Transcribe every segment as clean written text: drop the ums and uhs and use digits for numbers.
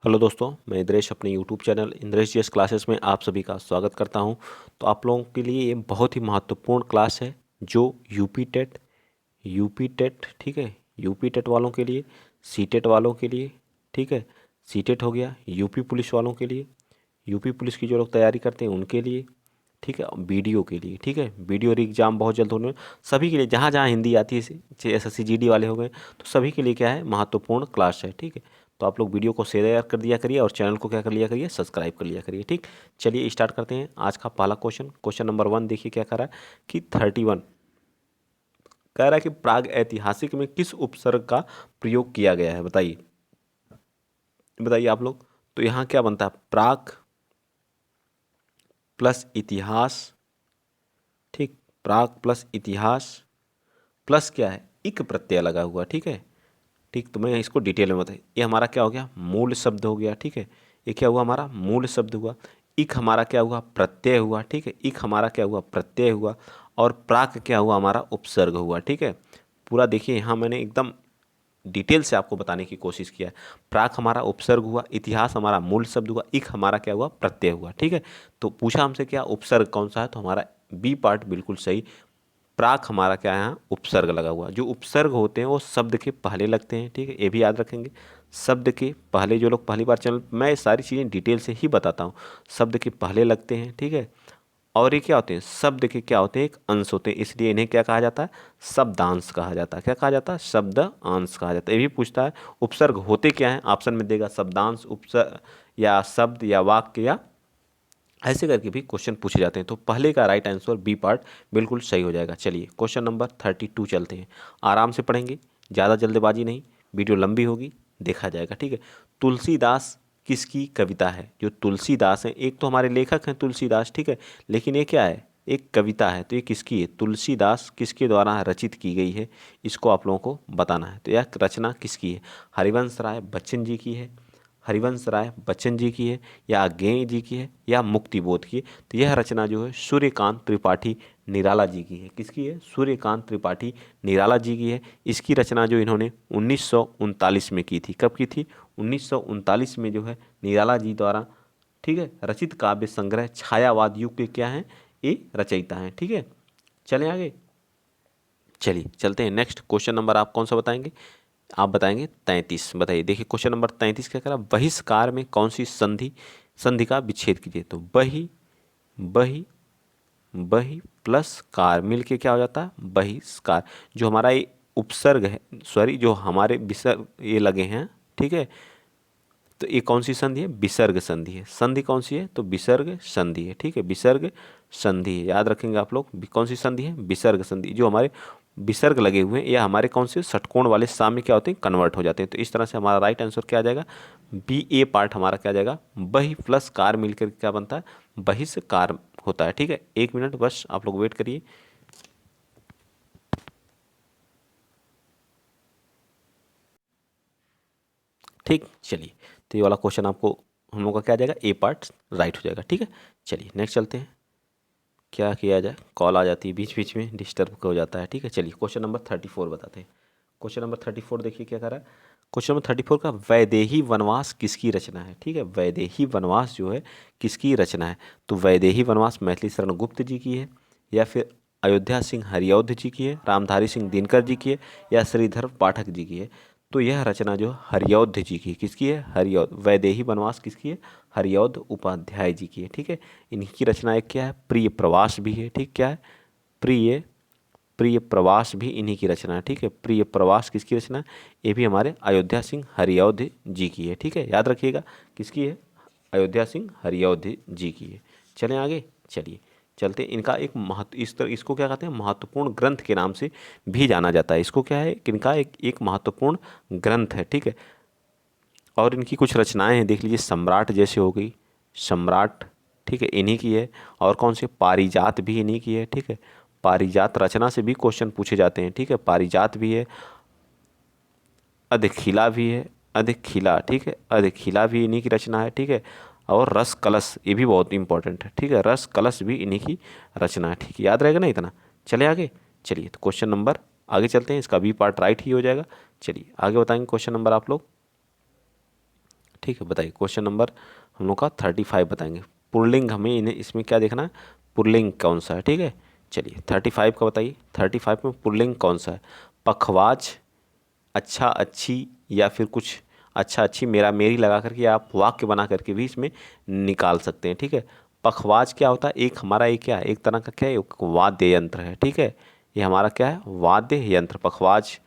Hello दोस्तों, मैं इंद्रेश अपने YouTube channel Indresh GS classes में आप सभी का स्वागत करता हूं। तो आप लोगों के लिए ये बहुत ही महत्वपूर्ण क्लास है जो यूपी टेट ठीक है, यूपी टेट वालों के लिए, सी टेट वालों के लिए, ठीक है, सी टेट हो गया, यूपी पुलिस वालों के लिए, यूपी पुलिस की जो लोग तैयारी करते हैं उनके लिए, ठीक है, बीडीओ के लिए, ठीक है, बीडीओ एग्जाम बहुत जल्द होने, सभी के लिए जहाँ जहाँ हिंदी आती है, चाहे एसएससी जीडी वाले हो गए, तो सभी के लिए क्या है, महत्वपूर्ण क्लास है, ठीक है। तो आप लोग वीडियो को शेयर कर दिया करिए और चैनल को क्या कर लिया करिए, सब्सक्राइब कर लिया करिए, ठीक। चलिए स्टार्ट करते हैं आज का पहला क्वेश्चन। क्वेश्चन नंबर 1 देखिए क्या कर रहा है कि 31 कह रहा है कि प्राग ऐतिहासिक में किस उपसर्ग का प्रयोग किया गया है, बताइए बताइए आप लोग। तो यहाँ क्या बनता है, प्राग प्लस इतिहास, ठीक, प्राग प्लस इतिहास प्लस क्या है, इक प्रत्यय लगा हुआ, ठीक है, ठीक। तो मैं इसको डिटेल में बताइए, ये हमारा क्या हो गया, मूल शब्द हो गया, ठीक है। ये क्या हुआ, हमारा मूल शब्द हुआ। इक हमारा क्या हुआ, प्रत्यय हुआ, ठीक है, इक हमारा क्या हुआ, प्रत्यय हुआ। और प्राक क्या हुआ, हमारा उपसर्ग हुआ, ठीक है। पूरा देखिए यहाँ मैंने एकदम डिटेल से आपको बताने की कोशिश किया है। प्राक हमारा उपसर्ग हुआ, इतिहास हमारा मूल शब्द हुआ, इक हमारा क्या हुआ, प्रत्यय हुआ, ठीक है। तो पूछा हमसे क्या उपसर्ग कौन सा है, तो हमारा बी पार्ट बिल्कुल सही। प्राक हमारा क्या है, यहाँ उपसर्ग लगा हुआ। जो उपसर्ग होते हैं वो शब्द के पहले लगते हैं, ठीक है, ये भी याद रखेंगे। शब्द के पहले, जो लोग पहली बार चैनल, मैं ये सारी चीज़ें डिटेल से ही बताता हूँ, शब्द के पहले लगते हैं, ठीक है। और ये क्या होते हैं, शब्द के क्या होते हैं, एक अंश होते हैं, इसलिए इन्हें क्या कहा जाता है, शब्दांश कहा जाता है। क्या कहा जाता है, शब्द अंश कहा जाता है। ये भी पूछता है उपसर्ग होते क्या हैं, ऑप्शन में देगा शब्दांश, उपसर्ग या शब्द या वाक्य, या ऐसे करके भी क्वेश्चन पूछे जाते हैं। तो पहले का राइट आंसर बी पार्ट बिल्कुल सही हो जाएगा। चलिए क्वेश्चन नंबर 32 चलते हैं, आराम से पढ़ेंगे, ज़्यादा जल्दबाजी नहीं, वीडियो लंबी होगी, देखा जाएगा, ठीक है। तुलसीदास किसकी कविता है, जो तुलसीदास हैं, एक तो हमारे लेखक हैं तुलसीदास, ठीक है, लेकिन ये क्या है, एक कविता है, तो ये किसकी है, तुलसीदास किसके द्वारा रचित की गई है, इसको आप लोगों को बताना है। तो यह रचना किसकी है, हरिवंश राय बच्चन जी की है, हरिवंश राय बच्चन जी की है, या ज्ञेय जी की है, या मुक्तिबोध की है। तो यह रचना जो है सूर्यकांत त्रिपाठी निराला जी की है। किसकी है, सूर्यकांत त्रिपाठी निराला जी की है। इसकी रचना जो इन्होंने 1939 में की थी। कब की थी, 1939 में जो है निराला जी द्वारा, ठीक है, रचित काव्य संग्रह छायावाद युग के क्या हैं, ये रचयिता हैं, ठीक है। चलें आगे, चलिए चलते हैं नेक्स्ट क्वेश्चन नंबर, आप कौन सा बताएंगे, आप बताएंगे 33। बताइए, देखिए क्वेश्चन नंबर 33 क्या करा, बहिष्कार में कौन सी संधि संधि का विच्छेद कीजिए। तो बहि बहि बहि प्लस कार मिल के क्या हो जाता है, बहिष्कार। जो हमारा ये उपसर्ग है, सॉरी, जो हमारे विसर्ग ये लगे हैं, ठीक है, तो ये कौन सी संधि है, विसर्ग संधि है। संधि कौन सी है, तो विसर्ग संधि है, ठीक है, विसर्ग संधि है, याद रखेंगे आप लोग। कौन सी संधि है, विसर्ग संधि। जो हमारे विसर्ग लगे हुए हैं या हमारे कौन से षटकोण वाले सामने क्या होते हैं, कन्वर्ट हो जाते हैं। तो इस तरह से हमारा राइट आंसर क्या आ जाएगा, बी ए पार्ट हमारा क्या आ जाएगा, बहि प्लस कार मिलकर क्या बनता है, बहिष्कार होता है, ठीक है। 1 मिनट बस आप लोग वेट करिए। ठीक, चलिए, तो ये वाला क्वेश्चन आपको हम लोग का क्या आ जाएगा, ए पार्ट राइट हो जाएगा, ठीक है। चलिए नेक्स्ट चलते हैं, क्या किया जाए, कॉल आ जाती है बीच बीच में, डिस्टर्ब हो जाता है, ठीक है। चलिए क्वेश्चन नंबर 34 बताते हैं। क्वेश्चन नंबर 34 देखिए क्या कर रहा है, क्वेश्चन नंबर 34 का वैदेही वनवास किसकी रचना है, ठीक है। वैदेही वनवास जो है किसकी रचना है, तो वैदेही वनवास मैथिली शरण गुप्त जी की है, या फिर अयोध्या सिंह हरिऔध जी की है, रामधारी सिंह दिनकर जी की है, या श्रीधर पाठक जी की है। तो यह रचना जो हरिऔध जी की, किसकी है, हरिऔध। वैदेही वनवास किसकी है, हरिऔध उपाध्याय जी की है, ठीक है। इनकी रचना एक क्या है, प्रिय प्रवास भी है, ठीक, क्या है, प्रिय प्रिय प्रवास भी इन्हीं की रचना है, ठीक है। प्रिय प्रवास किसकी रचना है, ये भी हमारे अयोध्या सिंह हरिऔध जी की है, ठीक है, याद रखिएगा किसकी है, अयोध्या सिंह हरिऔध जी की है। चलें आगे, चलिए चलते हैं। इनका एक महत्व, इस तरह इसको क्या कहते हैं, महत्वपूर्ण ग्रंथ के नाम से भी जाना जाता है। इसको क्या है, इनका एक महत्वपूर्ण ग्रंथ है, ठीक है। और इनकी कुछ रचनाएं हैं, देख लीजिए, सम्राट जैसे हो गई, सम्राट, ठीक है, इन्हीं की है। और कौन से, पारिजात भी इन्हीं की है, ठीक है। पारिजात रचना से भी क्वेश्चन पूछे जाते हैं, ठीक है, पारिजात भी है। अधिखिला भी है, अधिखिला, ठीक है, अधिखिला भी इन्हीं की रचना है, ठीक है। और रस कलश, ये भी बहुत इंपॉर्टेंट है, ठीक है, रस कलश भी इन्हीं की रचना है, ठीक है, याद रहेगा ना इतना। चले आगे, चलिए तो क्वेश्चन नंबर आगे चलते हैं, इसका बी पार्ट राइट ही हो जाएगा। चलिए आगे बताएंगे क्वेश्चन नंबर आप लोग, ठीक है, बताइए क्वेश्चन नंबर हम लोग का 35 बताएंगे। पुल्लिंग हमें इन्हें इसमें क्या देखना है, पुल्लिंग कौन सा है। ठीक है, चलिए 35 का बताइए। 35 में पुल्लिंग कौन सा है? पखवाज, अच्छा अच्छी, या फिर कुछ अच्छा अच्छी मेरा मेरी लगा करके आप वाक्य बना करके भी इसमें निकाल सकते हैं। ठीक है, पखवाज क्या होता है? एक हमारा एक क्या है, एक तरह का क्या है, एक वाद्य यंत्र है। ठीक है, ये हमारा क्या है, वाद्य यंत्र। पखवाज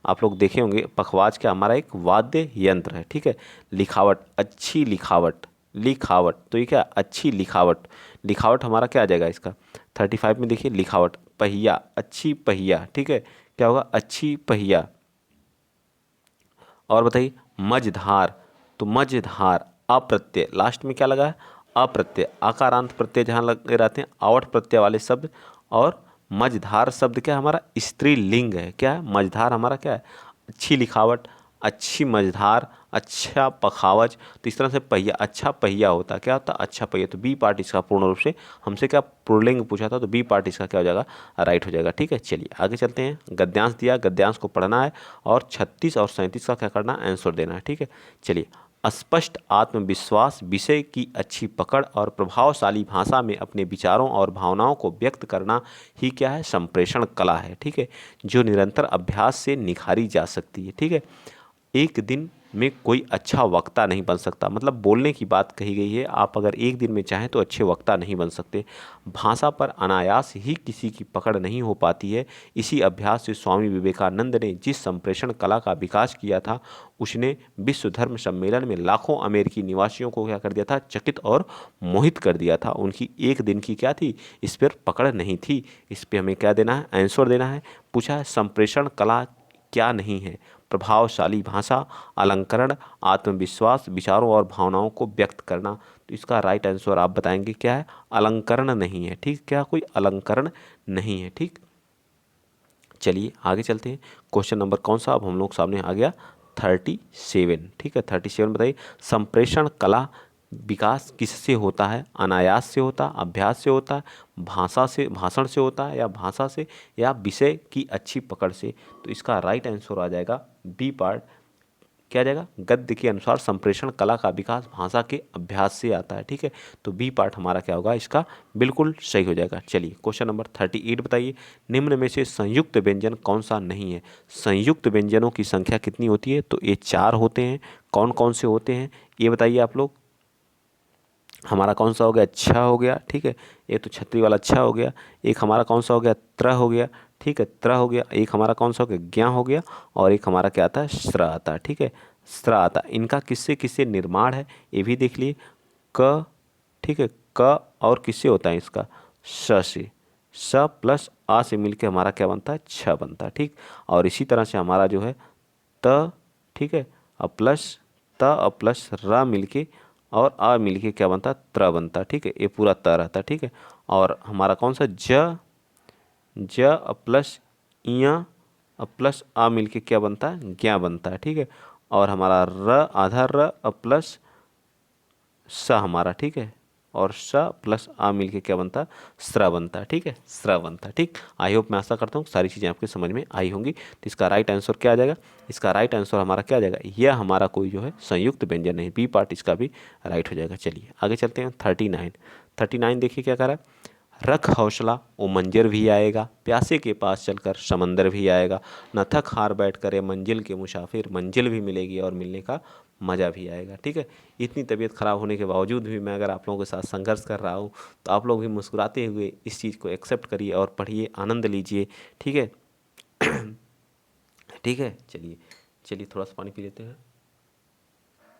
आप लोग देखे होंगे, पखवाज क्या हमारा एक वाद्य यंत्र है। ठीक है, लिखावट, अच्छी लिखावट, लिखावट तो ये क्या, अच्छी लिखावट। लिखावट हमारा क्या आ जाएगा इसका 35 में, देखिए लिखावट। पहिया, अच्छी पहिया। ठीक है, क्या होगा, अच्छी पहिया। और बताइए मझधार, तो मझधार अप्रत्यय, लास्ट में क्या लगा है, अप्रत्यय। आकारांत प्रत्यय जहाँ लगे रहते हैं, आवट प्रत्यय वाले शब्द। और मझधार शब्द क्या है, हमारा स्त्रीलिंग है। क्या है, मझधार हमारा क्या है, अच्छी लिखावट, अच्छी मझधार, अच्छा पखावज। तो इस तरह से पहिया, अच्छा पहिया होता है, क्या होता है, अच्छा पहिया। तो बी पार्ट इसका पूर्ण रूप से, हमसे क्या पुल्लिंग पूछा था, तो बी पार्ट इसका क्या हो जाएगा, राइट हो जाएगा। ठीक है, चलिए आगे चलते हैं। गद्यांश दिया, गद्यांश को पढ़ना है और 36 और 37 का क्या करना है, आंसर देना है। ठीक है, चलिए। स्पष्ट आत्मविश्वास, विषय की अच्छी पकड़ और प्रभावशाली भाषा में अपने विचारों और भावनाओं को व्यक्त करना ही क्या है, संप्रेषण कला है। ठीक है, जो निरंतर अभ्यास से निखारी जा सकती है। ठीक है, एक दिन में कोई अच्छा वक्ता नहीं बन सकता, मतलब बोलने की बात कही गई है। आप अगर एक दिन में चाहें तो अच्छे वक्ता नहीं बन सकते। भाषा पर अनायास ही किसी की पकड़ नहीं हो पाती है। इसी अभ्यास से स्वामी विवेकानंद ने जिस संप्रेषण कला का विकास किया था, उसने विश्व धर्म सम्मेलन में लाखों अमेरिकी निवासियों को क्या कर दिया था, चकित और मोहित कर दिया था। उनकी एक दिन की क्या थी, इस पर पकड़ नहीं थी। इस पर हमें क्या देना है, आंसर देना है। पूछा है संप्रेषण कला क्या नहीं है? प्रभावशाली भाषा, अलंकरण, आत्मविश्वास, विचारों और भावनाओं को व्यक्त करना। तो इसका राइट आंसर आप बताएंगे क्या है, अलंकरण नहीं है। ठीक, क्या कोई अलंकरण नहीं है। ठीक, चलिए आगे चलते हैं। क्वेश्चन नंबर कौन सा अब हम लोग सामने आ गया, 37। ठीक है, 37 बताइए। संप्रेषण कला विकास किससे होता है? अनायास से होता है, अभ्यास से होता है, भाषा से, भाषण से होता है, या भाषा से, या विषय की अच्छी पकड़ से। तो इसका राइट आंसर आ जाएगा बी पार्ट, क्या आ जाएगा, गद्य के अनुसार संप्रेषण कला का विकास भाषा के अभ्यास से आता है। ठीक है, तो बी पार्ट हमारा क्या होगा, इसका बिल्कुल सही हो जाएगा। चलिए क्वेश्चन नंबर 38 बताइए। निम्न में से संयुक्त व्यंजन कौन सा नहीं है? संयुक्त व्यंजनों की संख्या कितनी होती है? तो ये 4 होते हैं। कौन कौन से होते हैं ये बताइए आप लोग। हमारा कौन सा हो गया, अच्छा हो गया। ठीक है, एक तो छतरी वाला अच्छा हो गया। एक हमारा कौन सा हो गया, त्र हो गया। ठीक है, त्र हो गया। एक हमारा कौन सा हो गया, ज्ञा हो गया। और एक हमारा क्या आता है, स्र आता है। ठीक है, स्र आता है। इनका किससे किससे निर्माण है ये भी देख लिए। क, ठीक है, क और किससे होता है इसका, स से। स प्लस आ से मिलके हमारा क्या बनता है, छ बनता है। ठीक, और इसी तरह से हमारा जो है त, ठीक है, और प्लस त और प्लस र मिलके और आ मिलके क्या बनता है, त्र बनता है। ठीक है, ये पूरा त रहता है। ठीक है, और हमारा कौन सा ज, ज प्लस इया और प्लस आ मिलके क्या बनता है, ज्ञा बनता है। ठीक है, और हमारा र आधा र और प्लस स हमारा, ठीक है, और स प्लस आ मिलके क्या बनता है, स्र बनता है। ठीक है, स्र बनता है। ठीक, आई होप मैं आशा करता हूँ सारी चीज़ें आपके समझ में आई होंगी। तो इसका राइट आंसर क्या आ जाएगा, इसका राइट आंसर हमारा क्या आ जाएगा, यह हमारा कोई जो है संयुक्त व्यंजन नहीं, बी पार्ट इसका भी राइट हो जाएगा। चलिए आगे चलते हैं। 39, 39 देखिए क्या कह रहा है। रख हौसला वो मंजर भी आएगा, प्यासे के पास चलकर समंदर भी आएगा, न थक हार बैठ करे मंजिल के मुसाफिर, मंजिल भी मिलेगी और मिलने का मज़ा भी आएगा। ठीक है, इतनी तबीयत ख़राब होने के बावजूद भी मैं अगर आप लोगों के साथ संघर्ष कर रहा हूँ, तो आप लोग भी मुस्कुराते हुए इस चीज़ को एक्सेप्ट करिए और पढ़िए, आनंद लीजिए। ठीक है, ठीक है, चलिए चलिए थोड़ा सा पानी पी लेते हैं।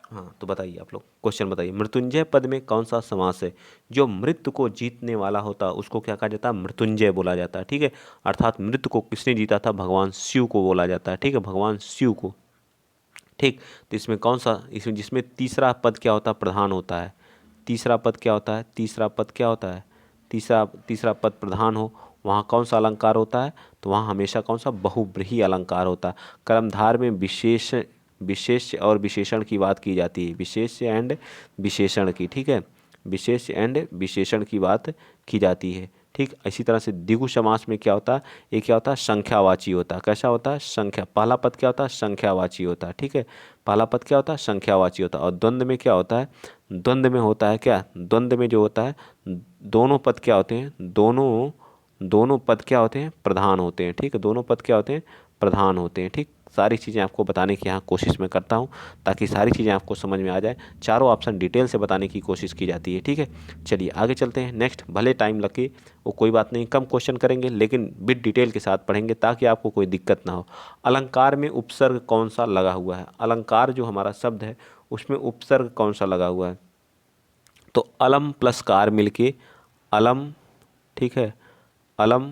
हाँ, तो बताइए आप लोग, क्वेश्चन बताइए। मृत्युंजय पद में कौन सा समास है? जो मृत्यु को जीतने वाला होता है उसको क्या कहा जाता है, मृत्युंजय बोला जाता है। ठीक है, अर्थात मृत्यु को किसने जीता था, भगवान शिव को बोला जाता है। ठीक है, भगवान शिव को। ठीक, तो इसमें कौन सा, इसमें जिसमें तीसरा पद क्या होता है, प्रधान होता है। तीसरा पद क्या होता है, तीसरा पद क्या होता है, तीसरा तीसरा पद प्रधान हो, वहाँ कौन सा अलंकार होता है, तो वहाँ हमेशा कौन सा, बहुव्रीहि अलंकार होता है। कर्मधार में विशेष, विशेष और विशेषण की बात की जाती है, विशेष एंड विशेषण की। ठीक है, विशेष एंड विशेषण की बात की जाती है। ठीक। इसी तरह से द्विगु समास में क्या होता है, ये क्या होता है, संख्यावाची होता है। कैसा होता है, संख्या। पहला पद क्या होता है, संख्यावाची होता है। ठीक है, पहला पद क्या होता है, संख्यावाची होता है। और द्वंद्व में क्या होता है, द्वंद्व में होता है क्या, द्वंद्व में जो होता है दोनों पद क्या होते हैं, दोनों पद क्या होते हैं, प्रधान होते हैं। ठीक है, दोनों पद क्या होते हैं, प्रधान होते हैं। ठीक, सारी चीज़ें आपको बताने की यहाँ कोशिश मैं करता हूँ ताकि सारी चीज़ें आपको समझ में आ जाए। चारों ऑप्शन डिटेल से बताने की कोशिश की जाती है। ठीक है, चलिए आगे चलते हैं। नेक्स्ट, भले टाइम लगे वो कोई बात नहीं, कम क्वेश्चन करेंगे लेकिन विद डिटेल के साथ पढ़ेंगे ताकि आपको कोई दिक्कत ना हो। अलंकार में उपसर्ग कौन सा लगा हुआ है, अलंकार जो हमारा शब्द है उसमें उपसर्ग कौन सा लगा हुआ है, तो अलम प्लस कार मिलके अलम, ठीक है, अलम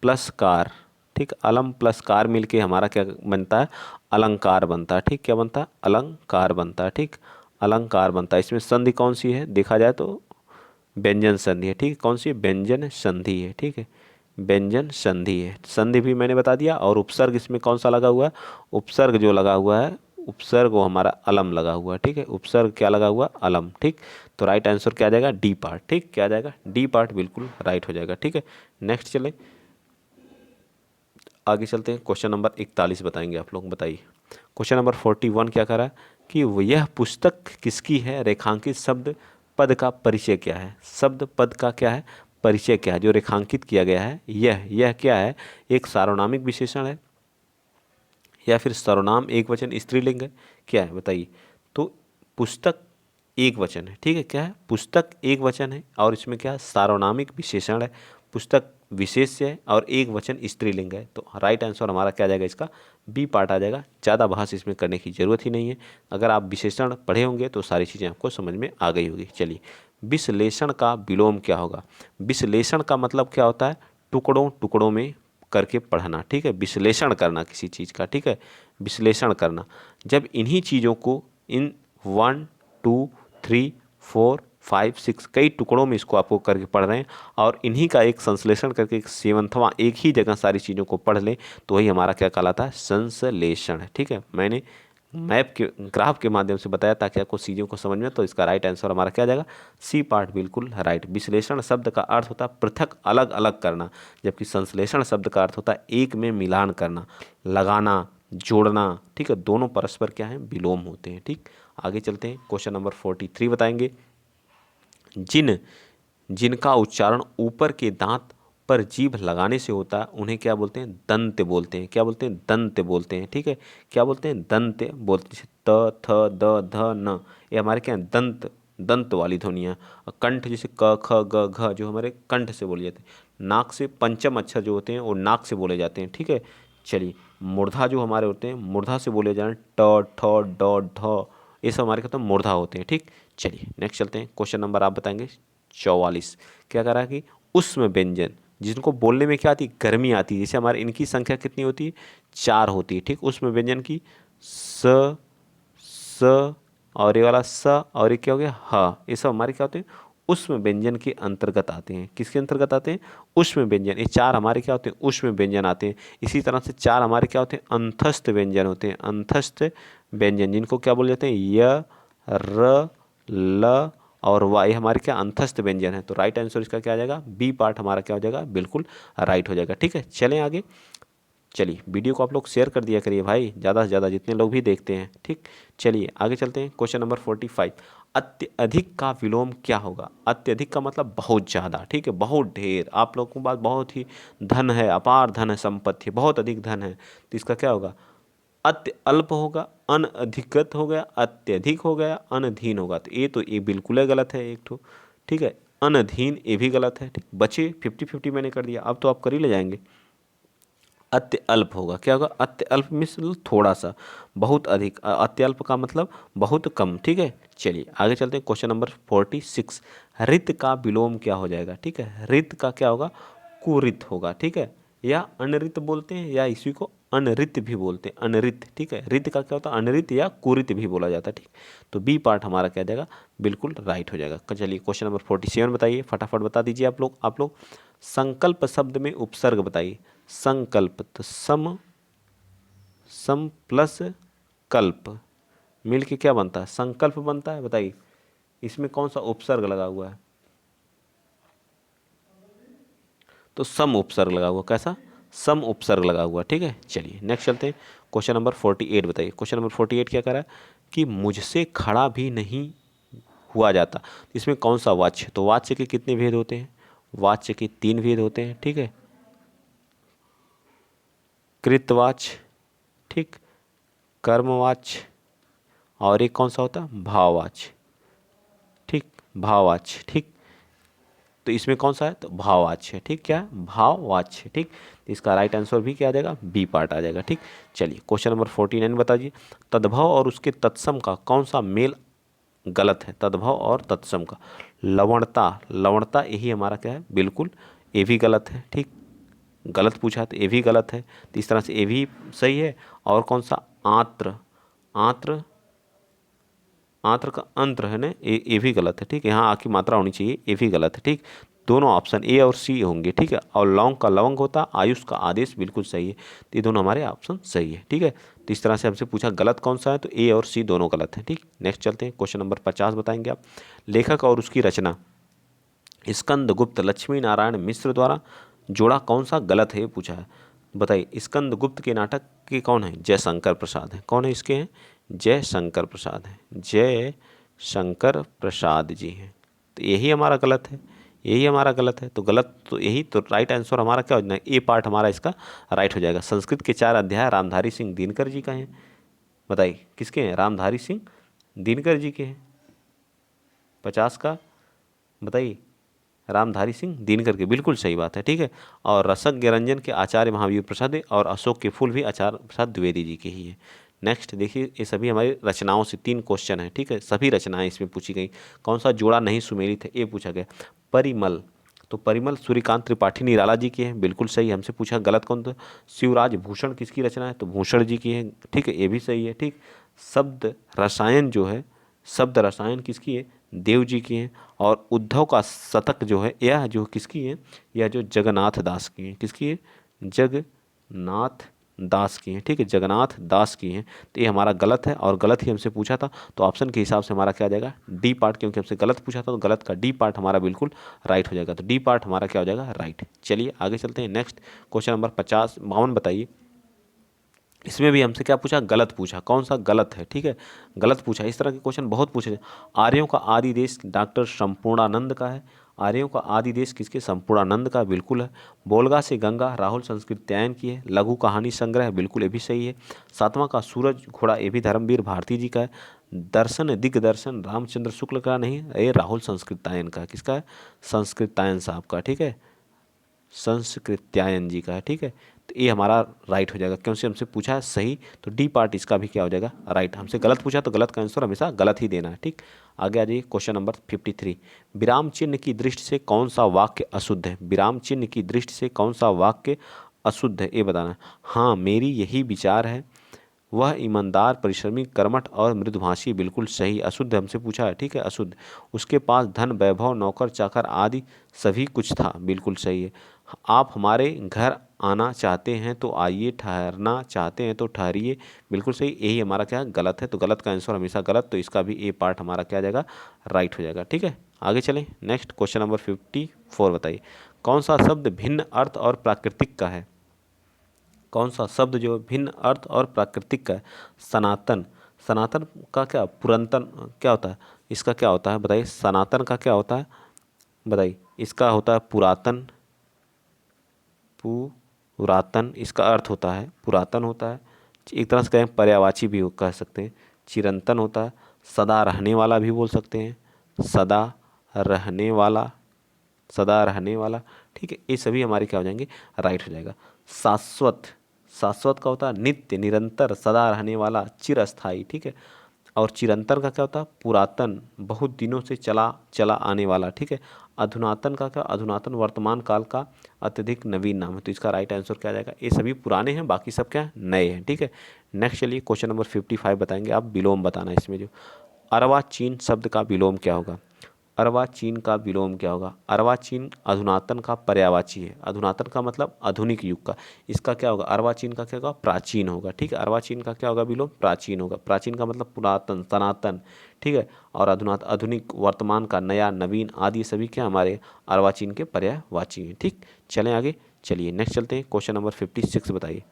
प्लस कार, ठीक, अलम प्लस कार मिलके हमारा क्या बनता है, अलंकार बनता है। ठीक, क्या बनता है, अलंकार बनता है। ठीक, अलंकार बनता है। इसमें संधि कौन सी है, देखा जाए तो व्यंजन संधि है। ठीक, कौन सी है, व्यंजन संधि है। ठीक है, व्यंजन संधि है। संधि भी मैंने बता दिया। और उपसर्ग इसमें कौन सा लगा हुआ है, उपसर्ग जो लगा हुआ है, उपसर्ग वो हमारा अलम लगा हुआ है। ठीक है, उपसर्ग क्या लगा हुआ, अलम। ठीक, तो राइट आंसर क्या आ जाएगा, डी पार्ट। ठीक, क्या आ जाएगा, डी पार्ट बिल्कुल राइट हो जाएगा। ठीक है, नेक्स्ट चले, आगे चलते हैं। क्वेश्चन नंबर 41 बताएंगे आप लोग। बताइए क्वेश्चन नंबर 41 क्या कह रहा है कि यह पुस्तक किसकी है, रेखांकित शब्द पद का परिचय क्या है, शब्द पद का क्या है, परिचय क्या है, जो रेखांकित किया गया है। यह क्या है, एक सार्वनामिक विशेषण है या फिर सर्वनाम एक वचन स्त्रीलिंग है, क्या है बताइए। तो पुस्तक एक वचन है। ठीक है, क्या है, पुस्तक एक वचन है और इसमें क्या है, सार्वनामिक विशेषण है, पुस्तक विशेष्य है और एक वचन स्त्रीलिंग है। तो राइट आंसर हमारा क्या आ जाएगा, इसका बी पार्ट आ जाएगा। ज़्यादा बहस इसमें करने की जरूरत ही नहीं है। अगर आप विशेषण पढ़े होंगे तो सारी चीज़ें आपको समझ में आ गई होगी। चलिए, विश्लेषण का विलोम क्या होगा, विश्लेषण का मतलब क्या होता है, टुकड़ों टुकड़ों में करके पढ़ना। ठीक है, विश्लेषण करना किसी चीज़ का। ठीक है, विश्लेषण करना, जब इन्हीं चीज़ों को इन 1 2 3 4 5 6 कई टुकड़ों में इसको आपको करके पढ़ रहे हैं और इन्हीं का एक संश्लेषण करके एक सेवंथवा एक ही जगह सारी चीज़ों को पढ़ लें तो वही हमारा क्या कहलाता है, संश्लेषण है। ठीक है, मैंने मैप के ग्राफ के माध्यम से बताया ताकि आपको चीज़ों को समझ में, तो इसका राइट आंसर हमारा क्या आ जाएगा, सी पार्ट बिल्कुल राइट। विश्लेषण शब्द का अर्थ होता है पृथक अलग अलग करना, जबकि संश्लेषण शब्द का अर्थ होता है एक में मिलान करना, लगाना, जोड़ना। ठीक है, दोनों परस्पर क्या है, विलोम होते हैं। ठीक, आगे चलते हैं। क्वेश्चन नंबर 43 बताएंगे, जिनका उच्चारण ऊपर के दांत पर जीभ लगाने से होता है उन्हें क्या बोलते हैं, दंत बोलते हैं। क्या बोलते हैं, दंत बोलते हैं। ठीक है, क्या बोलते हैं, दंत बोलते हैं। जैसे त थ द ध न, ये हमारे क्या है, दंत, दंत वाली ध्वनियाँ। कंठ जैसे क ख ग घ जो हमारे कंठ से बोले जाते हैं। नाक से पंचम अक्षर जो होते हैं वो नाक से बोले जाते हैं। ठीक है, चलिए, मूर्धा जो हमारे होते हैं मूर्धा से बोले जाते हैं, ट ठ ड ढ, ये सब हमारे कहते हैं मूर्धा होते हैं। ठीक, चलिए नेक्स्ट चलते हैं। क्वेश्चन नंबर आप बताएंगे 44, क्या कह रहा है कि उष्म व्यंजन जिनको बोलने में क्या आती है, गर्मी आती है। जैसे हमारे इनकी संख्या कितनी होती है, 4 होती है। ठीक, उष्म व्यंजन की स स और ये वाला स और ये क्या हो गया ह, ये सब हमारे क्या होते हैं, उष्म व्यंजन के अंतर्गत आते हैं। किसके अंतर्गत आते हैं, उष्म व्यंजन। ये 4 हमारे क्या होते हैं, उष्म व्यंजन आते हैं। इसी तरह से 4 हमारे क्या होते हैं, अंतस्थ व्यंजन होते हैं। अंतस्थ व्यंजन जिनको क्या बोले जाते हैं, य र ल और वाई हमारे क्या अंतस्थ व्यंजन है। तो राइट आंसर इसका क्या आ जाएगा, बी पार्ट हमारा क्या हो जाएगा, बिल्कुल राइट हो जाएगा। ठीक है, चलें आगे। चलिए, वीडियो को आप लोग शेयर कर दिया करिए भाई, ज़्यादा से ज़्यादा जितने लोग भी देखते हैं। ठीक, चलिए आगे चलते हैं। क्वेश्चन नंबर 45, अत्यधिक का विलोम क्या होगा। अत्यधिक का मतलब बहुत ज़्यादा। ठीक है, बहुत ढेर, आप लोगों के पास बहुत ही धन है, अपार धन है, संपत्ति, बहुत अधिक धन है, तो इसका क्या होगा, अत्य अल्प होगा, अनधिकृत हो गया, अत्यधिक हो गया, अनधीन होगा। तो ये बिल्कुल ही गलत है एक ठो। ठीक है, अनधीन ये भी गलत है। ठीक, बचे 50-50 मैंने कर दिया, अब तो आप कर ही ले जाएंगे। अत्य अल्प होगा, क्या होगा, अत्य अल्प मीन्स थोड़ा सा, बहुत अधिक, अत्यल्प का मतलब बहुत कम। ठीक है, चलिए आगे चलते हैं। क्वेश्चन नंबर 46, रित का विलोम क्या हो जाएगा। ठीक है, रित का क्या होगा, कुरित होगा। ठीक है, या अनरित बोलते हैं या इसी को अनरित भी बोलते हैं, अनरित। ठीक है, रित का क्या होता है, अनरित या कुरित भी बोला जाता है। ठीक, तो बी पार्ट हमारा क्या जाएगा, बिल्कुल राइट हो जाएगा। चलिए क्वेश्चन नंबर 47 बताइए, फटाफट बता दीजिए आप लोग। संकल्प शब्द में उपसर्ग बताइए। संकल्प, तो सम प्लस कल्प मिल के क्या बनता है, संकल्प बनता है। बताइए इसमें कौन सा उपसर्ग लगा हुआ है, तो सम उपसर्ग लगा हुआ, कैसा, सम उपसर्ग लगा हुआ, ठीक है। चलिए नेक्स्ट चलते हैं, क्वेश्चन नंबर 48 बताइए। क्वेश्चन नंबर 48 क्या कह रहा है कि मुझसे खड़ा भी नहीं हुआ जाता। इसमें कौन सा वाच्य, तो वाच्य के कितने भेद होते हैं, वाच्य के 3 भेद होते हैं, ठीक है। कृतवाच्य, ठीक, कर्मवाच्य, और एक कौन सा होता है, भाववाच्य, ठीक, भाववाच्य, ठीक। तो इसमें कौन सा है, तो भाववाच्य, ठीक, क्या है, भाववाच्य, ठीक। तो इसका राइट आंसर भी क्या आ जाएगा, बी पार्ट आ जाएगा, ठीक। चलिए क्वेश्चन नंबर 49 बताइए। तद्भव और उसके तत्सम का कौन सा मेल गलत है, तद्भव और तत्सम का। लवणता, लवणता यही हमारा क्या है, बिल्कुल ये भी गलत है, ठीक, गलत पूछा तो ये भी गलत है, तो इस तरह से ये भी सही है। और कौन सा, आंत्र, आंत्र, आंत्र का अंत्र है ना, ये भी गलत है, ठीक है, यहाँ आकी मात्रा होनी चाहिए, ये भी गलत है, ठीक। दोनों ऑप्शन ए और सी होंगे, ठीक है। और लौंग का लवंग होता, आयुष का आदेश बिल्कुल सही है, तो ये दोनों हमारे ऑप्शन सही है, ठीक है। तो इस तरह से हमसे पूछा गलत कौन सा है, तो ए और सी दोनों गलत हैं, ठीक। नेक्स्ट चलते हैं, क्वेश्चन नंबर 50 बताएंगे आप। लेखक और उसकी रचना स्कंद गुप्त लक्ष्मी नारायण मिश्र द्वारा जोड़ा कौन सा गलत है, ये पूछा है। बताइए स्कंद गुप्त के नाटक के कौन है, जयशंकर प्रसाद है, कौन है इसके हैं, जयशंकर प्रसाद है, जय शंकर प्रसाद जी हैं। तो यही हमारा गलत है, यही हमारा गलत है, तो गलत तो यही, तो राइट आंसर हमारा क्या हो जाएगा, ए पार्ट हमारा इसका राइट हो जाएगा। संस्कृत के 4 अध्याय रामधारी सिंह दिनकर जी का हैं। बताइए किसके हैं, रामधारी सिंह दिनकर जी के हैं। 50 का बताइए, रामधारी सिंह दिनकर के, बिल्कुल सही बात है, ठीक है। और रसज्ञ रंजन के आचार्य महावीर प्रसाद है, और अशोक के फूल भी आचार्य प्रसाद द्विवेदी जी के ही है। नेक्स्ट देखिए, ये सभी हमारी रचनाओं से 3 क्वेश्चन है, ठीक है, सभी रचनाएं इसमें पूछी गई। कौन सा जोड़ा नहीं सुमेलित है, ये पूछा गया। परिमल, तो परिमल सूर्यकांत त्रिपाठी निराला जी की है, बिल्कुल सही। हमसे पूछा गलत कौन, तो शिवराज भूषण किसकी रचना है, तो भूषण जी की है, ठीक है, ये भी सही है, ठीक। शब्द रसायन जो है, शब्द रसायन किसकी है, देव जी की हैं। और उद्धव का शतक जो है, यह जो किसकी है, यह जो जगन्नाथ दास की है, किसकी है, जगन्नाथ दास की हैं, ठीक है, जगन्नाथ दास की हैं। तो ये हमारा गलत है, और गलत ही हमसे पूछा था, तो ऑप्शन के हिसाब से हमारा क्या आ जाएगा, डी पार्ट, क्योंकि हमसे गलत पूछा था, तो गलत का डी पार्ट हमारा बिल्कुल राइट हो जाएगा। तो डी पार्ट हमारा क्या हो जाएगा, राइट। चलिए आगे चलते हैं, नेक्स्ट क्वेश्चन नंबर 52 बताइए। इसमें भी हमसे क्या पूछा, गलत पूछा, कौन सा गलत है, ठीक है, गलत पूछा। इस तरह के क्वेश्चन बहुत पूछे हैं। आर्यों का आदि देश डॉक्टर संपूर्णानंद का है, आर्यों का आदि देश किसके, संपूर्णानंद का, बिल्कुल है। बोलगा से गंगा राहुल संस्कृत्यायन की है। लघु कहानी संग्रह, बिल्कुल ये भी सही है। 7वां का सूरज घोड़ा, ये भी धर्मवीर भारती जी का है। दर्शन दिग्दर्शन रामचंद्र शुक्ल का नहीं है, ये राहुल संस्कृत्यायन का, किसका है, संस्कृत्यायन साहब का, ठीक है, संस्कृत्यायन जी का है, ठीक है। तो ये हमारा राइट हो जाएगा, क्योंकि हमसे पूछा है सही, तो डी पार्ट इसका भी क्या हो जाएगा, राइट। हमसे गलत पूछा तो गलत का आंसर हमेशा गलत ही देना है, ठीक। आगे आ जाइए, क्वेश्चन नंबर 53। विराम चिन्ह की दृष्टि से कौन सा वाक्य अशुद्ध है, विराम चिन्ह की दृष्टि से कौन सा वाक्य अशुद्ध है, ये बताना है। हाँ मेरी यही विचार है, वह ईमानदार परिश्रमी कर्मठ और मृदुभाषी, बिल्कुल सही। अशुद्ध हमसे पूछा है, ठीक है, अशुद्ध। उसके पास धन वैभव नौकर चाकर आदि सभी कुछ था, बिल्कुल सही है। आप हमारे घर आना चाहते हैं तो आइए, ठहरना चाहते हैं तो ठहरिए, बिल्कुल सही। यही हमारा क्या है, गलत है, तो गलत का आंसर हमेशा गलत, तो इसका भी ए पार्ट हमारा क्या आ जाएगा, राइट हो जाएगा, ठीक है। आगे चलें, नेक्स्ट क्वेश्चन नंबर 54 बताइए। कौन सा शब्द भिन्न अर्थ और प्राकृतिक का है, कौन सा शब्द जो भिन्न अर्थ और प्राकृतिक का है, सनातन। सनातन का क्या, पुरंतन क्या होता है, इसका क्या होता है बताइए, सनातन का क्या होता है बताइए, इसका होता है पुरातन, पुरातन इसका अर्थ होता है, पुरातन होता है। एक तरह से कहें पर्यायवाची भी कह सकते हैं, चिरंतन होता है। सदा रहने वाला भी बोल सकते हैं, सदा रहने वाला, सदा रहने वाला, ठीक है। ये सभी हमारे क्या हो जाएंगे, राइट हो जाएगा। शाश्वत, शाश्वत का होता है नित्य निरंतर, सदा रहने वाला, चिरस्थायी, ठीक है। और चिरंतन का क्या होता है, पुरातन, बहुत दिनों से चला चला आने वाला, ठीक है। अधुनातन का क्या, अधुनातन वर्तमान काल का अत्यधिक नवीन नाम है, तो इसका राइट आंसर क्या आ जाएगा, ये सभी पुराने हैं, बाकी सब क्या नए हैं, ठीक है। नेक्स्ट चलिए, क्वेश्चन नंबर 55 बताएंगे आप, विलोम बताना है इसमें जो। अर्वाचीन शब्द का विलोम क्या होगा। अर्वाचीन का विलोम क्या होगा? अर्वाचीन अधुनातन का पर्यायवाची है। अधुनातन का मतलब आधुनिक युग का। इसका क्या होगा? अर्वाचीन का क्या होगा? प्राचीन होगा। ठीक है, अर्वाचीन का क्या होगा विलोम? प्राचीन होगा। प्राचीन का मतलब पुरातन, सनातन। ठीक है, और आधुनिक, वर्तमान का नया, नवीन आदि सभी क्या हमारे अर्वाचीन के पर्यायवाची हैं। ठीक, चलें आगे। चलिए नेक्स्ट चलते हैं। क्वेश्चन नंबर 56 बताइए।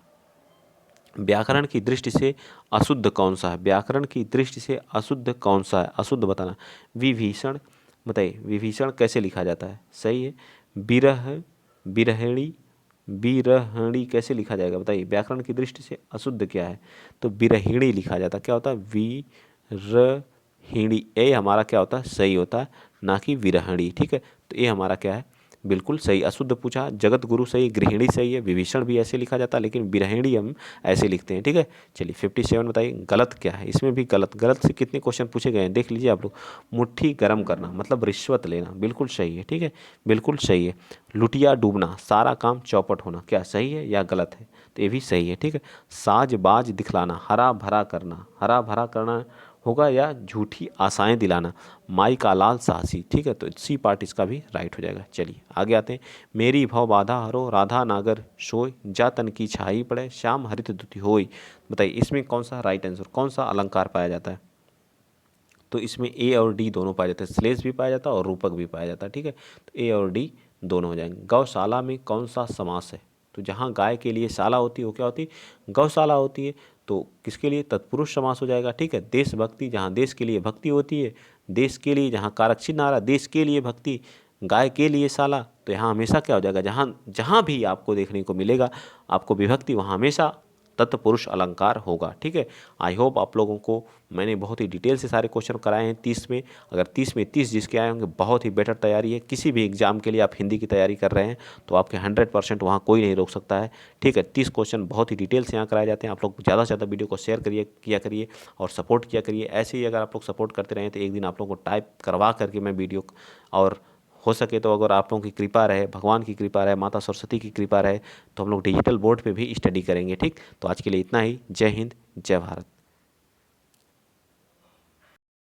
व्याकरण की दृष्टि से अशुद्ध कौन सा है? व्याकरण की दृष्टि से अशुद्ध कौन सा है? अशुद्ध बताना। विभीषण, बताइए विभीषण कैसे लिखा जाता है? सही है। विरह, विरहिणी, विरहणी कैसे लिखा जाएगा? बताइए व्याकरण की दृष्टि से अशुद्ध क्या है? तो विरहिणी लिखा जाता है। क्या होता है? विरहिणी। ए हमारा क्या होता है? सही होता है, ना कि विरहणी। ठीक है, तो ये हमारा क्या है? बिल्कुल सही। अशुद्ध पूछा, जगत गुरु सही, गृहिणी सही है, विभीषण भी ऐसे लिखा जाता है, लेकिन विरहिणी हम ऐसे लिखते हैं। ठीक है, चलिए 57 बताइए गलत क्या है? इसमें भी गलत। गलत से कितने क्वेश्चन पूछे गए हैं देख लीजिए आप लोग। मुट्ठी गर्म करना मतलब रिश्वत लेना, बिल्कुल सही है। ठीक है, बिल्कुल सही है। लुटिया डूबना, सारा काम चौपट होना, क्या सही है या गलत है? तो ये भी सही है। ठीक है, साज बाज दिखलाना, हरा भरा करना, हरा भरा करना होगा या झूठी आशाएं दिलाना, माई का लाल साहसी। ठीक है, तो सी पार्ट इसका भी राइट हो जाएगा। चलिए आगे आते हैं। मेरी भव बाधा हरो, राधा नागर सोय, जा तन की छाई पड़े, श्याम हरित दुति होय। बताइए इसमें कौन सा राइट आंसर, कौन सा अलंकार पाया जाता है? तो इसमें ए और डी दोनों पाया जाता है, श्लेष भी पाया जाता है और रूपक भी पाया जाता है। ठीक है, तो ए और डी दोनों हो जाएंगे। गौशाला में कौन सा समास है? तो जहाँ गाय के लिए शाला होती है वो क्या होती है? गौशाला होती है। तो किसके लिए? तत्पुरुष समास हो जाएगा। ठीक है, देशभक्ति, जहाँ देश के लिए भक्ति होती है, देश के लिए, जहाँ कारक चिन्ह आ रहा, देश के लिए भक्ति, गाय के लिए शाला, तो यहाँ हमेशा क्या हो जाएगा? जहाँ जहाँ भी आपको देखने को मिलेगा आपको विभक्ति, वहाँ हमेशा तत्पुरुष अलंकार होगा। ठीक है, आई होप आप लोगों को मैंने बहुत ही डिटेल से सारे क्वेश्चन कराए हैं 30 में। अगर 30 में 30 जिसके आए होंगे बहुत ही बेटर तैयारी है। किसी भी एग्जाम के लिए आप हिंदी की तैयारी कर रहे हैं तो आपके 100% वहाँ कोई नहीं रोक सकता है। ठीक है, 30 क्वेश्चन बहुत ही डिटेल से यहाँ कराए जाते हैं। आप लोग ज़्यादा से ज़्यादा वीडियो को शेयर किया करिए और सपोर्ट किया करिए। ऐसे ही अगर आप लोग सपोर्ट करते रहें तो एक दिन आप लोगों को टाइप करवा करके मैं वीडियो, और हो सके तो अगर आप लोगों की कृपा रहे, भगवान की कृपा रहे, माता सरस्वती की कृपा रहे, तो हम लोग डिजिटल बोर्ड पे भी स्टडी करेंगे। ठीक, तो आज के लिए इतना ही। जय हिंद, जय भारत।